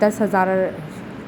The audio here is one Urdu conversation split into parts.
10,000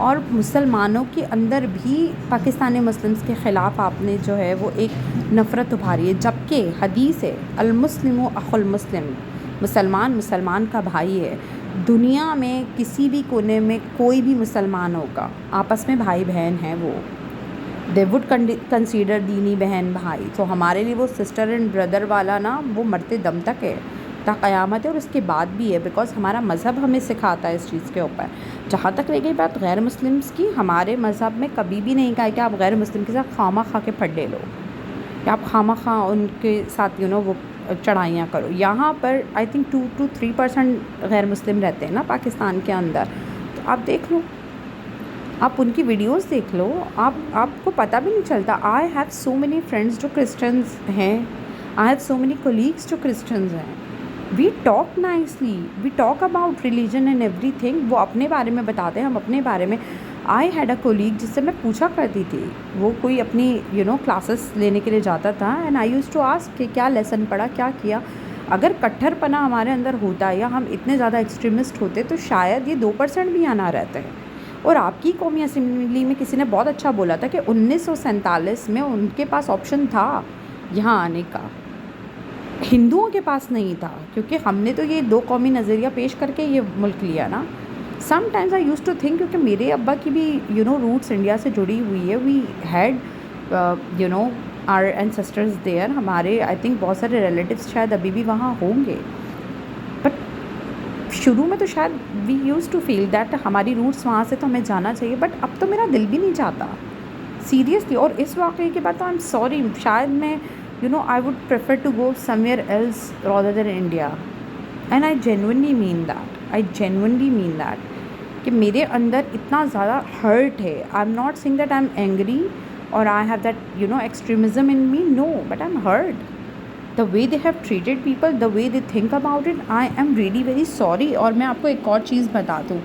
اور مسلمانوں کے اندر بھی پاکستانی مسلمس کے خلاف آپ نے جو ہے وہ ایک نفرت ابھاری ہے، جبکہ حدیث ہے المسلم اخو المسلم، مسلمان مسلمان کا بھائی ہے۔ دنیا میں کسی بھی کونے میں کوئی بھی مسلمان ہوگا، آپس میں بھائی بہن ہیں، وہ دے وڈ کنسیڈر دینی بہن بھائی۔ تو ہمارے لیے وہ سسٹر اینڈ بردر والا نا وہ مرتے دم تک ہے، تا قیامت ہے، اور اس کے بعد بھی ہے، بیکاز ہمارا مذہب ہمیں سکھاتا ہے اس چیز کے اوپر۔ جہاں تک رہ گئی بات غیر مسلمس کی، ہمارے مذہب میں کبھی بھی نہیں کہا کہ آپ غیر مسلم کے ساتھ خواہ مخواہ کے پھڈے لو، کہ آپ خواہ مخواہ ان کے ساتھ وہ چڑھائیاں کرو۔ یہاں پر آئی تھنک 2 to 3% غیر مسلم رہتے ہیں نا پاکستان کے اندر، تو آپ دیکھ لو، آپ ان کی ویڈیوز دیکھ لو، آپ کو پتہ بھی نہیں چلتا۔ I have so many friends جو کرسچنز ہیں، I have so many colleagues جو کرسچنز ہیں۔ We talk nicely, we talk about religion and ایوری تھنگ، وہ اپنے بارے میں بتاتے ہیں، ہم اپنے بارے میں۔ آئی ہیڈ اے کولیگ جس سے میں پوچھا کرتی تھی، وہ کوئی اپنی کلاسز لینے کے لیے جاتا تھا، and I use to ask کہ کیا لیسن پڑھا، کیا کیا۔ اگر کٹھر پنا ہمارے اندر ہوتا یا ہم اتنے زیادہ ایکسٹریمسٹ ہوتے تو شاید یہ 2% بھی آنا رہتے ہیں۔ اور آپ کی قومی اسمبلی میں کسی نے بہت اچھا بولا تھا کہ 1947 میں ان کے پاس آپشن تھا یہاں آنے کا، ہندوؤں کے پاس نہیں تھا، کیونکہ ہم نے تو یہ 2 قومی نظریہ پیش کر کے یہ ملک لیا نا۔ Sometimes I use to think, کیونکہ میرے ابا کی بھی روٹس انڈیا سے جڑی ہوئی ہے، we had our ancestors there, ہمارے آئی تھنک بہت سارے ریلیٹیوس شاید ابھی بھی وہاں ہوں گے، بٹ شروع میں تو شاید we use to feel that ہماری روٹس وہاں سے تو ہمیں جانا چاہیے، بٹ اب تو میرا دل بھی نہیں چاہتا سیریسلی۔ اور اس واقعے کے بعد تو آئی ایم سوری، شاید میں I would prefer to go somewhere else rather than India. And I genuinely mean that. I genuinely mean that. کہ میرے اندر اتنا زیادہ hurt ہے. I'm not saying that I'm angry or I have that extremism in me. No, but I'm hurt. The way they have treated people, the way they think about it, I am really very sorry. اور میں آپ کو ایک اور چیز بتا دوں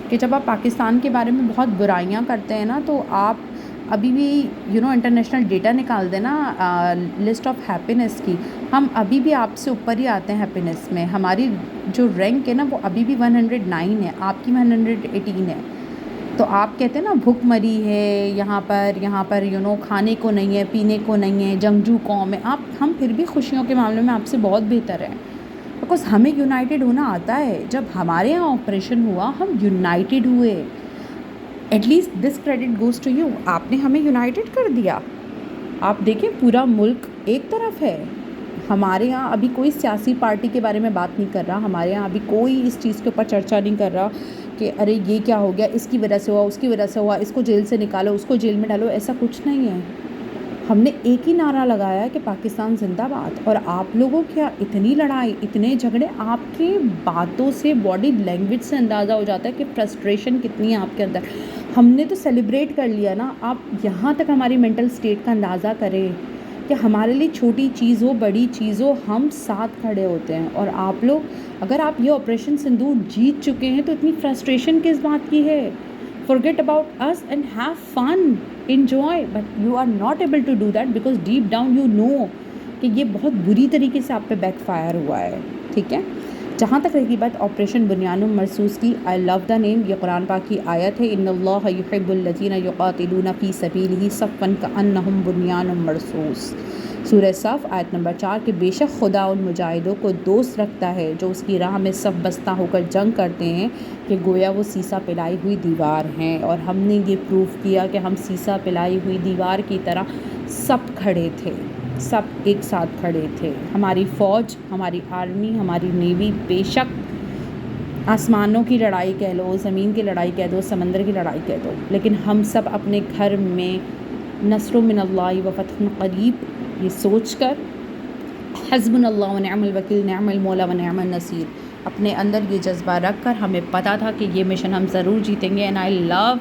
کہ جب آپ پاکستان کے بارے میں بہت برائیاں کرتے ہیں نا، تو آپ ابھی بھی انٹرنیشنل ڈیٹا نکال دینا لسٹ آف ہیپینس کی، ہم ابھی بھی آپ سے اوپر ہی آتے ہیں ہیپینس میں۔ ہماری جو رینک ہے نا وہ ابھی بھی 109 ہے، آپ کی 118 ہے۔ تو آپ کہتے ہیں نا بھوک مری ہے یہاں پر کھانے کو نہیں ہے، پینے کو نہیں ہے، جنگجو قوم ہے، ہم پھر بھی خوشیوں کے معاملے میں آپ سے بہت بہتر ہیں، بیکاز ہمیں یونائٹڈ ہونا آتا ہے۔ جب ہمارے یہاں آپریشن ہوا ہم یونائٹڈ ہوئے، at least this credit goes to you, آپ نے ہمیں یونائٹڈ کر دیا۔ آپ دیکھیں پورا ملک ایک طرف ہے، ہمارے یہاں ابھی کوئی سیاسی پارٹی کے بارے میں بات نہیں کر رہا، ہمارے یہاں ابھی کوئی اس چیز کے اوپر چرچا نہیں کر رہا کہ ارے یہ کیا ہو گیا، اس کی وجہ سے ہوا، اس کی وجہ سے ہوا، اس کو جیل سے نکالو، اس کو جیل میں ڈالو، ایسا کچھ نہیں ہے۔ ہم نے ایک ہی نعرہ لگایا کہ پاکستان زندہ باد، اور آپ لوگوں کیا اتنی لڑائی، اتنے جھگڑے، آپ کے باتوں سے، باڈی لینگویج سے اندازہ ہو جاتا ہے کہ فرسٹریشن کتنی ہے آپ کے اندر۔ ہم نے تو سیلیبریٹ کر لیا نا، آپ یہاں تک ہماری مینٹل سٹیٹ کا اندازہ کریں کہ ہمارے لیے چھوٹی چیز ہو بڑی چیز ہو ہم ساتھ کھڑے ہوتے ہیں، اور آپ لوگ اگر آپ یہ آپریشن سندور جیت چکے ہیں تو اتنی فرسٹریشن کس بات کی ہے؟ forget about us and have fun, enjoy, but you are not able to do that because deep down you know کہ یہ بہت بری طریقے سے آپ پہ بیک فائر ہوا ہے، ٹھیک ہے۔ جہاں تک رہی بات آپریشن بنیان مرصوص کی، آئی لو دا نیم، یہ قرآن پاک کی آیت ہے، ان اللہ یحب الذین یقاتلون فی سبیلہ صفا کأنہم بنیان مرصوص، سورہ صف آیت نمبر 4، کہ بے شک خدا ان مجاہدوں کو دوست رکھتا ہے جو اس کی راہ میں صف بستہ ہو کر جنگ کرتے ہیں کہ گویا وہ سیسا پلائی ہوئی دیوار ہیں۔ اور ہم نے یہ پروف کیا کہ ہم سیسا پلائی ہوئی دیوار کی طرح سب کھڑے تھے، سب ایک ساتھ کھڑے تھے، ہماری فوج، ہماری آرمی، ہماری نیوی، بے شک آسمانوں کی لڑائی کہہ لو، زمین کی لڑائی کہہ دو، سمندر کی لڑائی کہہ دو، لیکن ہم سب اپنے گھر میں نصر من اللہ و فتح قریب یہ سوچ کر حسبنا اللہ و نعم الوکیل، نعم المولا و نعم النصیر، اپنے اندر یہ جذبہ رکھ کر ہمیں پتہ تھا کہ یہ مشن ہم ضرور جیتیں گے۔ اینڈ آئی لو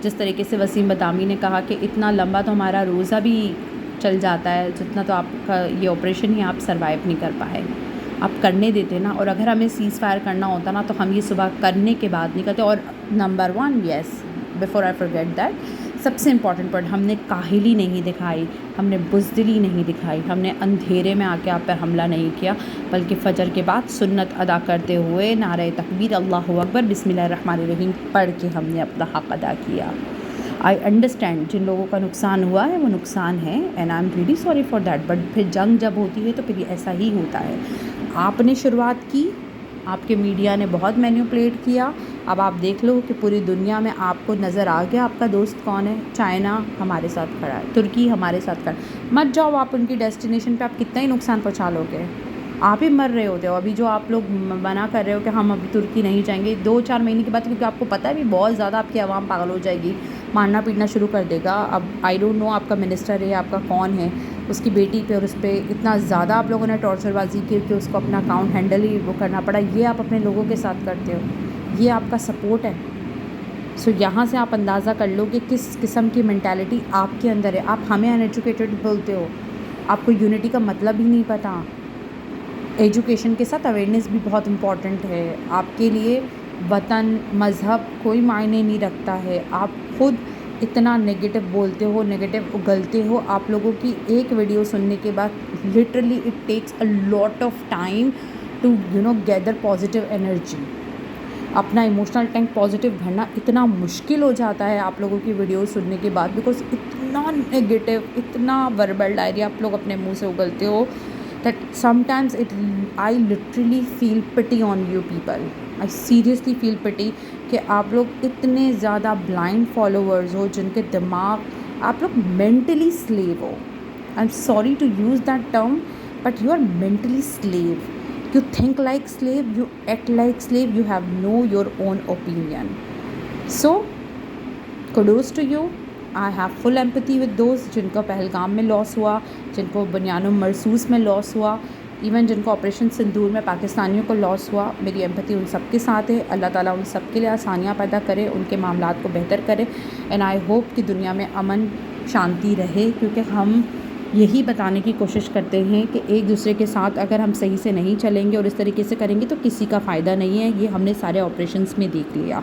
جس طریقے سے وسیم بدامی نے کہا کہ اتنا لمبا تو ہمارا روزہ بھی چل جاتا ہے جتنا تو آپ کا یہ آپریشن ہی آپ سروائیو نہیں کر پائے، آپ کرنے دیتے نا، اور اگر ہمیں سیز فائر کرنا ہوتا نا تو ہم یہ صبح کرنے کے بعد نہیں کرتے۔ اور number 1 yes before I forget that, سب سے امپورٹنٹ پوائنٹ، ہم نے کاہلی نہیں دکھائی، ہم نے بزدلی نہیں دکھائی، ہم نے اندھیرے میں آ کے آپ پر حملہ نہیں کیا، بلکہ فجر کے بعد سنت ادا کرتے ہوئے نعرہ تکبیر اللہ اکبر بسم اللہ الرحمن الرحیم پڑھ کے ہم نے اپنا حق ادا کیا۔ آئی انڈرسٹینڈ جن لوگوں کا نقصان ہوا ہے وہ نقصان ہے، and I am really sorry for that, but پھر جنگ جب ہوتی ہے تو پھر ایسا ہی ہوتا ہے۔ آپ نے شروعات کی، آپ کے میڈیا نے بہت مینیپولیٹ کیا، اب آپ دیکھ لو کہ پوری دنیا میں آپ کو نظر آ گیا آپ کا دوست کون ہے۔ چائنا ہمارے ساتھ کھڑا ہے، ترکی ہمارے ساتھ کھڑا ہے، مت جاؤ آپ ان کی ڈیسٹینیشن پہ، آپ کتنا ہی نقصان پہنچا لو گے، آپ ہی مر رہے ہوتے ہو۔ ابھی جو آپ لوگ منع کر رہے ہو کہ ہم ابھی ترکی نہیں جائیں گے، 2-4 مہینے کے بعد، کیونکہ آپ کو پتہ ہے بھی بہت زیادہ آپ کی عوام پاگل ہو جائے گی، مارنا پیٹنا شروع کر دے گا۔ اب آئی ڈونٹ نو آپ کا منسٹر ہے، آپ کا کون ہے، اس کی بیٹی پہ اور اس پہ اتنا زیادہ آپ لوگوں نے ٹارچر بازی کی کہ اس کو اپنا اکاؤنٹ ہینڈل ہی وہ کرنا پڑا۔ یہ آپ اپنے لوگوں کے ساتھ کرتے ہو، یہ آپ کا سپورٹ ہے۔ سو یہاں سے آپ اندازہ کر لو کہ کس قسم کی مینٹالٹی آپ کے اندر ہے۔ آپ ہمیں ان ایجوکیٹڈ بولتے ہو، آپ کو یونٹی کا مطلب ہی نہیں پتہ۔ ایجوکیشن کے ساتھ اویئرنیس بھی بہت امپورٹنٹ ہے۔ آپ کے لیے وطن، مذہب کوئی معنی نہیں رکھتا ہے۔ آپ خود اتنا نگیٹو بولتے ہو، نگیٹو اگلتے ہو۔ آپ لوگوں کی ایک ویڈیو سننے کے بعد literally it takes a lot of time to gather positive energy. اپنا ایموشنل ٹینک پازیٹیو بھرنا اتنا مشکل ہو جاتا ہے آپ لوگوں کی ویڈیو سننے کے بعد، بیکاز اتنا نگیٹو، اتنا وربل ڈائریا آپ لوگ اپنے منہ سے اگلتے ہو that sometimes I literally feel pity on you people. I seriously feel pity کہ آپ لوگ اتنے زیادہ بلائنڈ فالوورز ہو جن کے دماغ، آپ لوگ مینٹلی سلیو ہو۔ I'm sorry to use that term, but you are mentally slave. You think like slave, you act like slave, you have no your own opinion. So kudos to you. I have full empathy with those جن کو پہلگام میں لاس ہوا، جن کو بنیان مرصوص میں لاس ہوا، ایون جن کو آپریشن سندور میں پاکستانیوں کو لاس ہوا۔ میری ایمپتھی ان سب کے ساتھ ہے۔ اللہ تعالیٰ ان سب کے لیے آسانیاں پیدا کرے، ان کے معاملات کو بہتر کرے، اینڈ آئی ہوپ کہ دنیا میں امن شانتی رہے، کیونکہ ہم یہی بتانے کی کوشش کرتے ہیں کہ ایک دوسرے کے ساتھ اگر ہم صحیح سے نہیں چلیں گے اور اس طریقے سے کریں گے تو کسی کا فائدہ نہیں ہے۔ یہ ہم نے سارے آپریشنس میں دیکھ لیا۔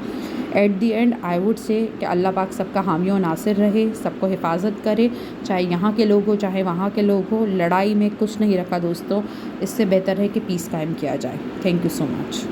At the end I would say کہ اللہ پاک سب کا حامی و ناصر رہے، سب کو حفاظت کرے، چاہے یہاں کے لوگ ہو چاہے وہاں کے لوگ ہو۔ لڑائی میں کچھ نہیں رکھا دوستوں، اس سے بہتر ہے کہ پیس قائم کیا جائے۔ Thank you so much.